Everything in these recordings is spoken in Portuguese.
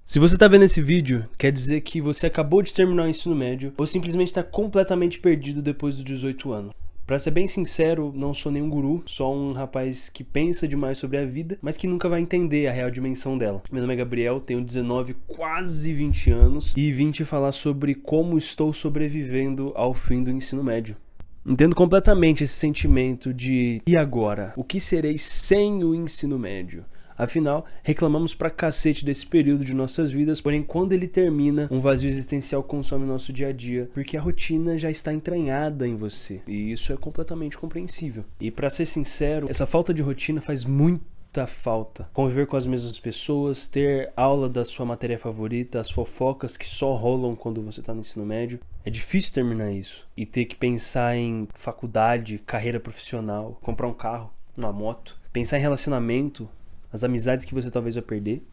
Se você tá vendo esse vídeo, quer dizer que você acabou de terminar o ensino médio ou simplesmente está completamente perdido depois dos 18 anos. Pra ser bem sincero, não sou nenhum guru, só um rapaz que pensa demais sobre a vida, mas que nunca vai entender a real dimensão dela. Meu nome é Gabriel, tenho 19, quase 20 anos e vim te falar sobre como estou sobrevivendo ao fim do ensino médio. Entendo completamente esse sentimento de e agora? O que serei sem o ensino médio? Afinal, reclamamos pra cacete desse período de nossas vidas, porém quando ele termina, um vazio existencial consome nosso dia a dia, porque a rotina já está entranhada em você, e isso é completamente compreensível. E pra ser sincero, essa falta de rotina faz muita falta. Conviver com as mesmas pessoas, ter aula da sua matéria favorita, as fofocas que só rolam quando você tá no ensino médio. É difícil terminar isso. E ter que pensar em faculdade, carreira profissional, comprar um carro, uma moto, pensar em relacionamento, as amizades que você talvez vai perder.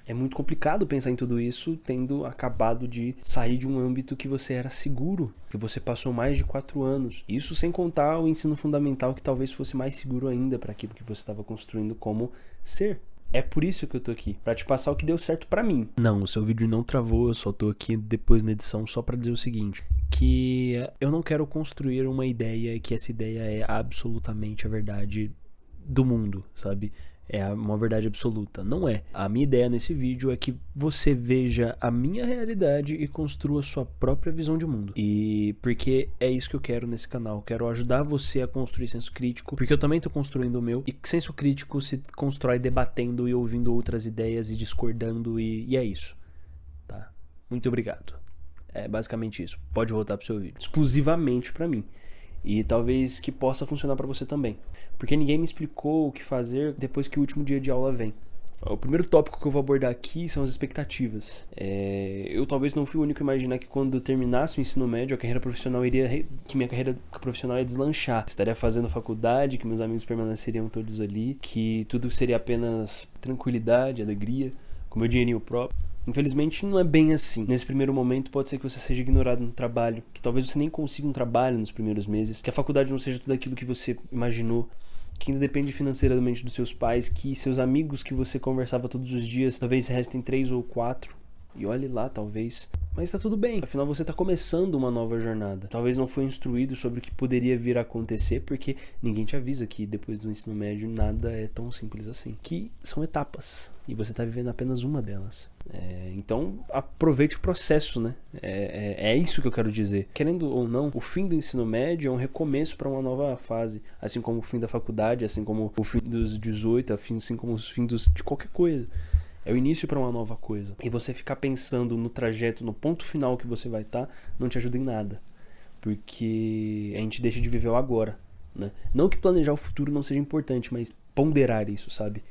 É muito complicado pensar em tudo isso tendo acabado de sair de um âmbito que você era seguro, que você passou mais de 4 anos. Isso sem contar o ensino fundamental, que talvez fosse mais seguro ainda para aquilo que você estava construindo como ser. É por isso que eu tô aqui, pra te passar o que deu certo pra mim. Não, o seu vídeo não travou, eu só tô aqui depois na edição só pra dizer o seguinte, que eu não quero construir uma ideia e que essa ideia é absolutamente a verdade do mundo, sabe? É uma verdade absoluta. Não é. A minha ideia nesse vídeo é que você veja a minha realidade e construa sua própria visão de mundo. E porque é isso que eu quero nesse canal. Eu quero ajudar você a construir senso crítico, porque eu também tô construindo o meu. E senso crítico se constrói debatendo e ouvindo outras ideias e discordando, e é isso. Tá? Muito obrigado. É basicamente isso. Pode voltar pro seu vídeo. Exclusivamente pra mim. E talvez que possa funcionar pra você também. Porque ninguém me explicou o que fazer depois que o último dia de aula vem. O primeiro tópico que eu vou abordar aqui são as expectativas. Eu talvez não fui o único a imaginar que quando eu terminasse o ensino médio, a carreira profissional que minha carreira profissional ia deslanchar. Estaria fazendo faculdade, que meus amigos permaneceriam todos ali, que tudo seria apenas tranquilidade, alegria, com meu dinheirinho próprio. Infelizmente não é bem assim. Nesse primeiro momento pode ser que você seja ignorado no trabalho, que talvez você nem consiga um trabalho nos primeiros meses, que a faculdade não seja tudo aquilo que você imaginou, que ainda depende financeiramente dos seus pais, que seus amigos que você conversava todos os dias talvez restem 3 ou 4, e olhe lá talvez. Mas tá tudo bem, afinal você tá começando uma nova jornada. Talvez não foi instruído sobre o que poderia vir a acontecer, porque ninguém te avisa que depois do ensino médio nada é tão simples assim. Que são etapas, e você tá vivendo apenas uma delas. Então aproveite o processo, né? É isso que eu quero dizer. Querendo ou não, o fim do ensino médio é um recomeço para uma nova fase. Assim como o fim da faculdade, assim como o fim dos 18, assim como os fins de qualquer coisa. É o início para uma nova coisa. E você ficar pensando no trajeto, no ponto final que você vai estar, não te ajuda em nada. Porque a gente deixa de viver o agora, né? Não que planejar o futuro não seja importante, mas ponderar isso, sabe?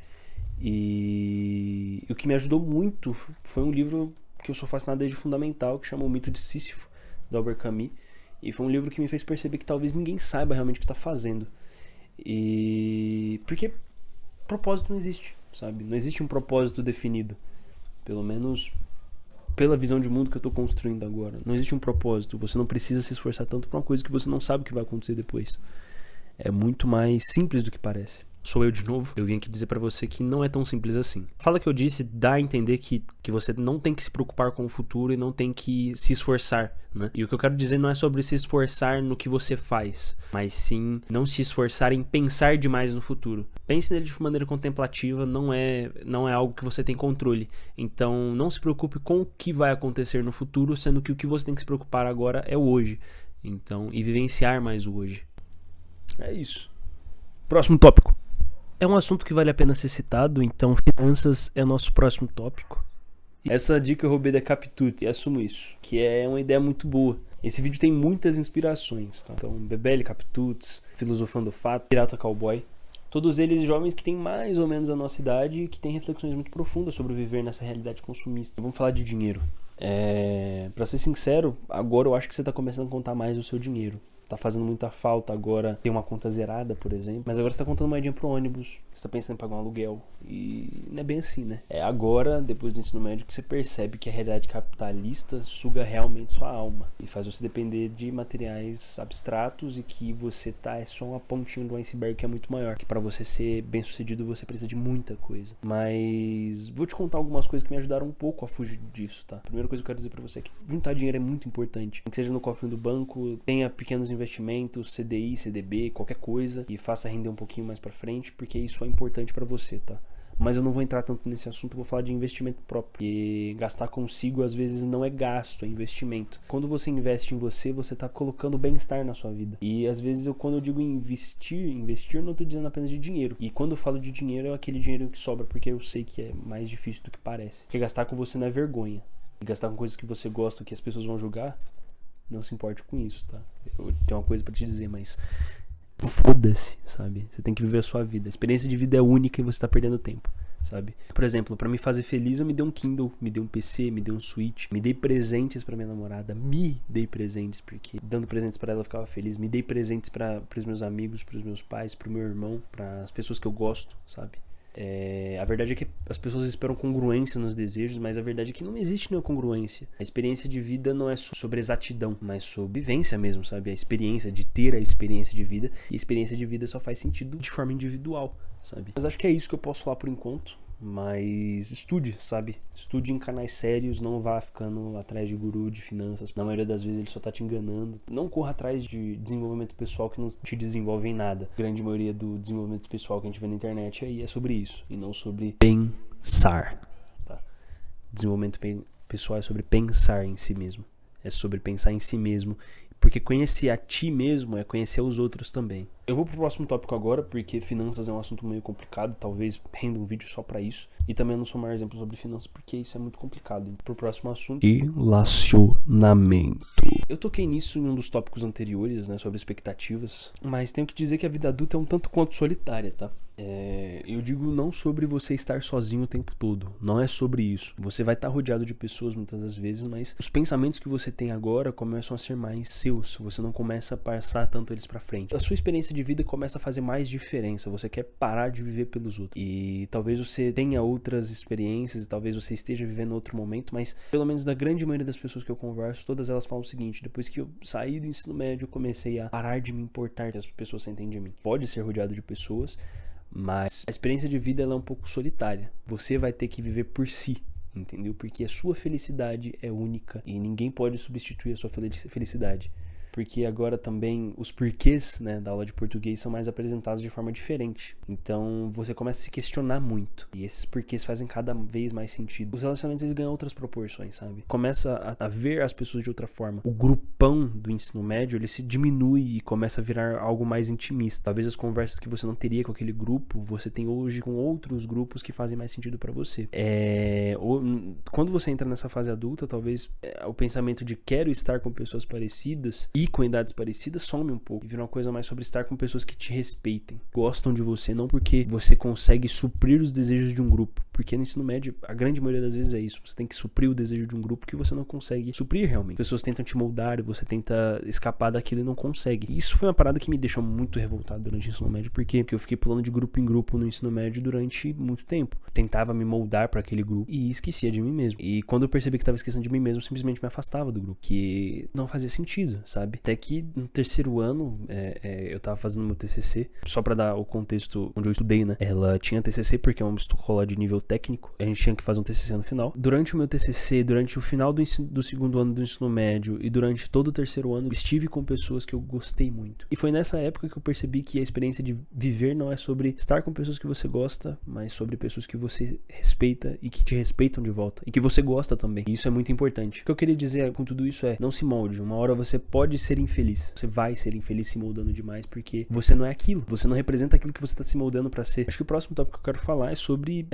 E o que me ajudou muito foi um livro que eu sou fascinado desde fundamental, que chama O Mito de Sísifo, do Albert Camus. E foi um livro que me fez perceber que talvez ninguém saiba realmente o que está fazendo. Porque propósito não existe, sabe? Não existe um propósito definido. Pelo menos pela visão de mundo que eu tô construindo agora. Não existe um propósito. Você não precisa se esforçar tanto pra uma coisa que você não sabe o que vai acontecer depois. É muito mais simples do que parece. Sou eu de novo. Eu vim aqui dizer pra você que não é tão simples assim. Fala que eu disse dá a entender que você não tem que se preocupar com o futuro e não tem que se esforçar, né? E o que eu quero dizer não é sobre se esforçar no que você faz, mas sim não se esforçar em pensar demais no futuro. Pense nele de maneira contemplativa, não é algo que você tem controle. Então não se preocupe com o que vai acontecer no futuro, sendo que o que você tem que se preocupar agora é o hoje. Então, e vivenciar mais o hoje. É isso. Próximo tópico. É um assunto que vale a pena ser citado, então finanças é nosso próximo tópico. Essa dica eu roubei da Captuts e assumo isso, que é uma ideia muito boa. Esse vídeo tem muitas inspirações, tá? Então, Bebele, Captuts, Filosofando o Fato, Pirata Cowboy. Todos eles jovens que têm mais ou menos a nossa idade e que têm reflexões muito profundas sobre viver nessa realidade consumista. Vamos falar de dinheiro. Pra ser sincero, agora eu acho que você tá começando a contar mais o seu dinheiro. tá fazendo muita falta agora ter uma conta zerada, por exemplo. Mas agora você tá contando moedinha pro ônibus, você tá pensando em pagar um aluguel. E não é bem assim, né? É agora, depois do ensino médio, que você percebe que a realidade capitalista suga realmente sua alma e faz você depender de materiais abstratos e que você é só uma pontinha do iceberg que é muito maior. Que pra você ser bem sucedido você precisa de muita coisa. Mas vou te contar algumas coisas que me ajudaram um pouco a fugir disso, tá? A primeira coisa que eu quero dizer pra você é que juntar dinheiro é muito importante. Que seja no cofre do banco, tenha pequenos investimentos, CDI, CDB, qualquer coisa, e faça render um pouquinho mais pra frente, porque isso é importante pra você, tá? Mas eu não vou entrar tanto nesse assunto, eu vou falar de investimento próprio. E gastar consigo, às vezes, não é gasto, é investimento. Quando você investe em você, você tá colocando bem-estar na sua vida. E às vezes, quando eu digo investir não tô dizendo apenas de dinheiro. E quando eu falo de dinheiro, é aquele dinheiro que sobra, porque eu sei que é mais difícil do que parece. Porque gastar com você não é vergonha. E gastar com coisas que você gosta, que as pessoas vão julgar, não se importe com isso, tá? Eu tenho uma coisa pra te dizer, mas foda-se, sabe? Você tem que viver a sua vida. A experiência de vida é única e você tá perdendo tempo, sabe? Por exemplo, pra me fazer feliz, eu me dei um Kindle, me dei um PC, me dei um Switch, me dei presentes pra minha namorada, me dei presentes, porque dando presentes pra ela eu ficava feliz, me dei presentes pros meus amigos, pros meus pais, pro meu irmão, pras pessoas que eu gosto, sabe? A verdade é que as pessoas esperam congruência nos desejos, mas a verdade é que não existe nenhuma congruência. A experiência de vida não é sobre exatidão, mas sobre vivência mesmo, sabe? A experiência de ter a experiência de vida, e a experiência de vida só faz sentido de forma individual, sabe? Mas acho que é isso que eu posso falar por enquanto. Mas estude, sabe? Estude em canais sérios, não vá ficando atrás de guru de finanças. Na maioria das vezes ele só tá te enganando. Não corra atrás de desenvolvimento pessoal que não te desenvolve em nada. A grande maioria do desenvolvimento pessoal que a gente vê na internet aí é sobre isso, e não sobre pensar, tá? Desenvolvimento pessoal é sobre pensar em si mesmo. É sobre pensar em si mesmo. Porque conhecer a ti mesmo é conhecer os outros também. Eu vou pro próximo tópico agora, porque finanças é um assunto meio complicado. Talvez renda um vídeo só pra isso. E também eu não sou o maior exemplo sobre finanças, porque isso é muito complicado. Pro próximo assunto: relacionamento. Eu toquei nisso em um dos tópicos anteriores, né, sobre expectativas. Mas tenho que dizer que a vida adulta é um tanto quanto solitária, tá? Eu digo não sobre você estar sozinho o tempo todo. Não é sobre isso. Você vai estar rodeado de pessoas muitas das vezes, mas os pensamentos que você tem agora começam a ser mais seus. Você não começa a passar tanto eles pra frente. A sua experiência de vida começa a fazer mais diferença. Você quer parar de viver pelos outros. E talvez você tenha outras experiências, e talvez você esteja vivendo outro momento, mas pelo menos da grande maioria das pessoas que eu converso, todas elas falam o seguinte: depois que eu saí do ensino médio, eu comecei a parar de me importar que as pessoas sentem de mim. Pode ser rodeado de pessoas, mas a experiência de vida ela é um pouco solitária. Você vai ter que viver por si, entendeu? Porque a sua felicidade é única e ninguém pode substituir a sua felicidade. Porque agora também os porquês, né, da aula de português são mais apresentados de forma diferente. Então você começa a se questionar muito. E esses porquês fazem cada vez mais sentido. Os relacionamentos eles ganham outras proporções, sabe? Começa a ver as pessoas de outra forma. O grupão do ensino médio ele se diminui e começa a virar algo mais intimista. Talvez as conversas que você não teria com aquele grupo, você tem hoje com outros grupos que fazem mais sentido pra você. Quando você entra nessa fase adulta, talvez o pensamento de quero estar com pessoas parecidas e com idades parecidas some um pouco e vira uma coisa mais sobre estar com pessoas que te respeitem, gostam de você, não porque você consegue suprir os desejos de um grupo, porque no ensino médio a grande maioria das vezes é isso, você tem que suprir o desejo de um grupo que você não consegue suprir realmente. As pessoas tentam te moldar e você tenta escapar daquilo e não consegue. E isso foi uma parada que me deixou muito revoltado durante o ensino médio, porque eu fiquei pulando de grupo em grupo no ensino médio durante muito tempo. Tentava me moldar para aquele grupo e esquecia de mim mesmo. E quando eu percebi que estava esquecendo de mim mesmo, eu simplesmente me afastava do grupo, que não fazia sentido, sabe? Até que no terceiro ano, eu tava fazendo meu TCC, só pra dar o contexto onde eu estudei, né? Ela tinha TCC porque é uma escola de nível técnico, a gente tinha que fazer um TCC no final. Durante o meu TCC, durante o final do segundo ano do ensino médio e durante todo o terceiro ano, estive com pessoas que eu gostei muito. E foi nessa época que eu percebi que a experiência de viver não é sobre estar com pessoas que você gosta, mas sobre pessoas que você respeita e que te respeitam de volta. E que você gosta também. E isso é muito importante. O que eu queria dizer com tudo isso é, não se molde. Uma hora você pode ser infeliz. Você vai ser infeliz se moldando demais, porque você não é aquilo. Você não representa aquilo que você está se moldando para ser. Acho que o próximo tópico que eu quero falar é sobre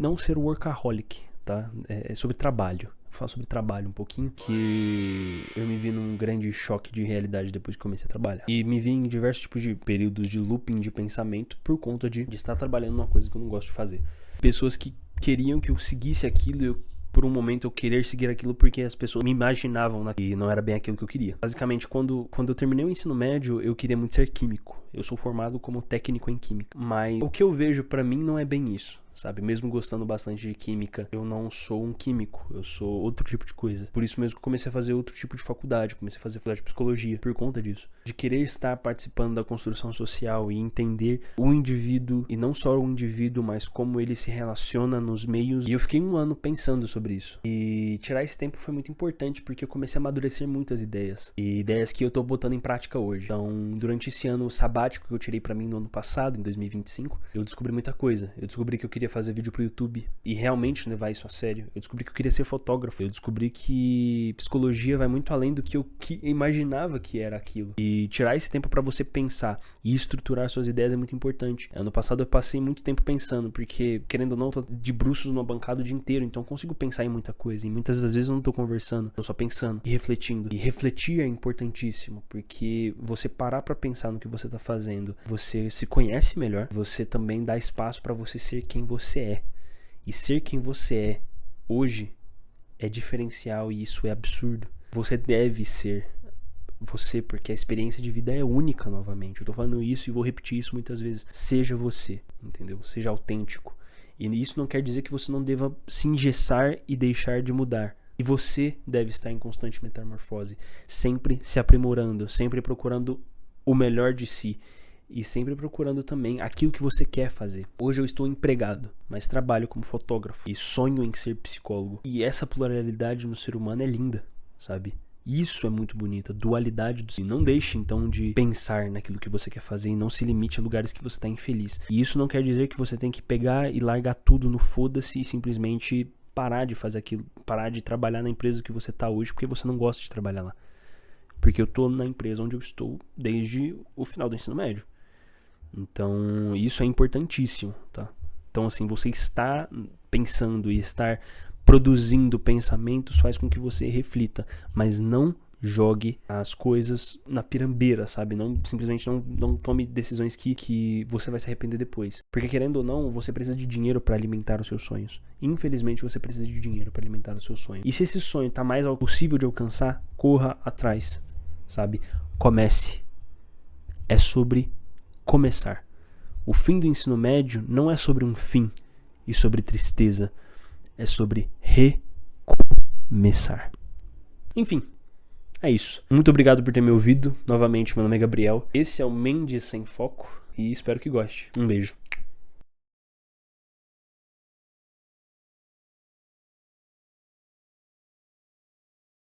não ser workaholic, tá? É sobre trabalho. Vou falar sobre trabalho um pouquinho, que eu me vi num grande choque de realidade depois que comecei a trabalhar. E me vi em diversos tipos de períodos de looping de pensamento por conta de estar trabalhando numa coisa que eu não gosto de fazer. Pessoas que queriam que eu seguisse aquilo e eu por um momento eu querer seguir aquilo porque as pessoas me imaginavam e não era bem aquilo que eu queria. Basicamente, quando eu terminei o ensino médio, eu queria muito ser químico. Eu sou formado como técnico em química. Mas o que eu vejo pra mim não é bem isso, sabe? Mesmo gostando bastante de química, eu não sou um químico, eu sou outro tipo de coisa. Por isso mesmo que eu comecei a fazer outro tipo de faculdade, comecei a fazer faculdade de psicologia, por conta disso. De querer estar participando da construção social e entender o indivíduo, e não só o indivíduo, mas como ele se relaciona nos meios. E eu fiquei um ano pensando sobre isso. E tirar esse tempo foi muito importante, porque eu comecei a amadurecer muitas ideias. E ideias que eu tô botando em prática hoje. Então, durante esse ano sabático que eu tirei pra mim no ano passado, em 2025, eu descobri muita coisa. Eu descobri que eu queria fazer vídeo pro YouTube e realmente levar isso a sério. Eu descobri que eu queria ser fotógrafo. Eu descobri que psicologia vai muito além do que eu imaginava que era aquilo. E tirar esse tempo pra você pensar e estruturar suas ideias é muito importante. Ano passado eu passei muito tempo pensando, porque, querendo ou não, eu tô de bruços numa bancada o dia inteiro, então eu consigo pensar em muita coisa. E muitas das vezes eu não tô conversando, eu só pensando e refletindo. E refletir é importantíssimo, porque você parar pra pensar no que você tá fazendo, você se conhece melhor, você também dá espaço pra você ser quem você é. E ser quem você é hoje é diferencial e isso é absurdo. Você deve ser você, porque a experiência de vida é única novamente. Eu tô falando isso e vou repetir isso muitas vezes. Seja você, entendeu? Seja autêntico. E isso não quer dizer que você não deva se engessar e deixar de mudar. E você deve estar em constante metamorfose, sempre se aprimorando, sempre procurando o melhor de si. E sempre procurando também aquilo que você quer fazer. Hoje eu estou empregado, mas trabalho como fotógrafo e sonho em ser psicólogo. E essa pluralidade no ser humano é linda, sabe? Isso é muito bonito, a dualidade do... E não deixe então de pensar naquilo que você quer fazer e não se limite a lugares que você está infeliz. E isso não quer dizer que você tem que pegar e largar tudo no foda-se e simplesmente parar de fazer aquilo, parar de trabalhar na empresa que você está hoje porque você não gosta de trabalhar lá. Porque eu tô na empresa onde eu estou desde o final do ensino médio. Então, isso é importantíssimo, tá? Então, assim, você estar pensando e estar produzindo pensamentos faz com que você reflita, mas não jogue as coisas na pirambeira, sabe? Não, simplesmente não tome decisões que você vai se arrepender depois. Porque, querendo ou não, você precisa de dinheiro para alimentar os seus sonhos. Infelizmente, você precisa de dinheiro para alimentar os seus sonhos. E se esse sonho tá mais possível de alcançar, corra atrás, sabe? Comece. É sobre começar. O fim do ensino médio não é sobre um fim e sobre tristeza. É sobre recomeçar. Enfim, é isso. Muito obrigado por ter me ouvido. Novamente, meu nome é Gabriel. Esse é o Mendes Sem Foco e espero que goste. Um beijo.